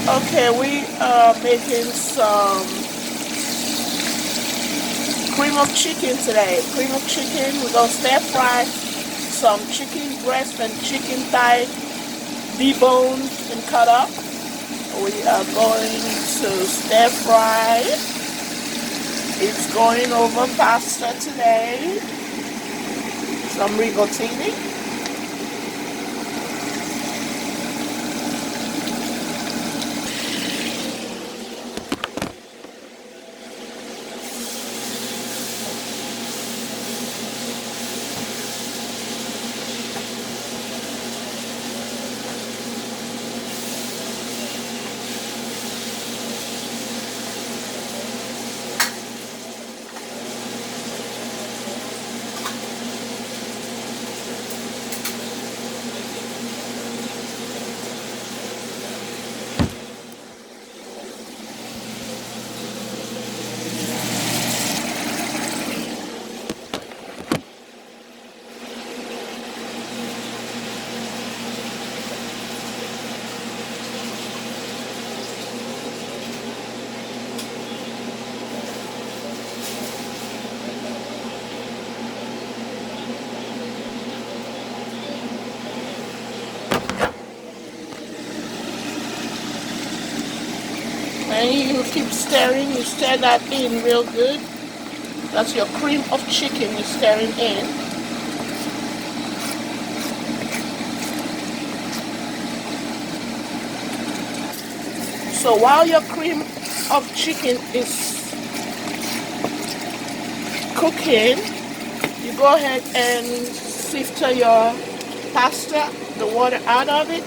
Okay, we are making some cream of chicken today. Cream of chicken, we're going to stir fry some chicken breast and chicken thigh deboned and cut up. We are going to stir fry. It's going over pasta today. Some rigotini. And you keep stirring, you stir that in real good. That's your cream of chicken you're stirring in. So while your cream of chicken is cooking, you go ahead and sift your pasta, the water out of it,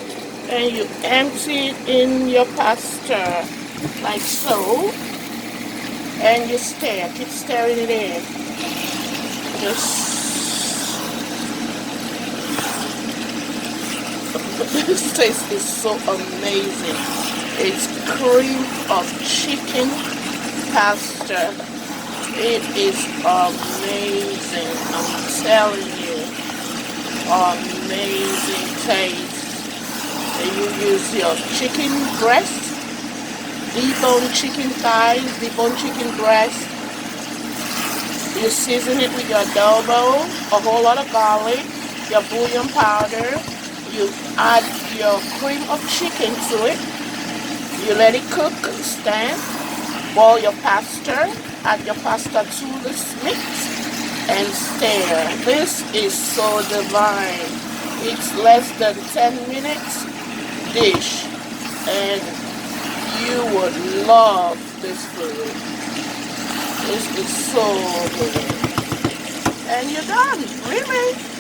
and you empty it in your pasta like so, and you stir, keep stirring it in. Just this taste is so amazing. It's cream of chicken pasta. It is amazing. I'm telling you, amazing taste. And you use your chicken breast, deboned chicken thighs, deboned chicken breast. You season it with your adobo, a whole lot of garlic, your bouillon powder. You add your cream of chicken to it. You let it cook, stand, boil your pasta, add your pasta to this mix, and stir. This is so divine. It's less than 10 minutes dish, and you would love this food. This is so good. And you're done, really.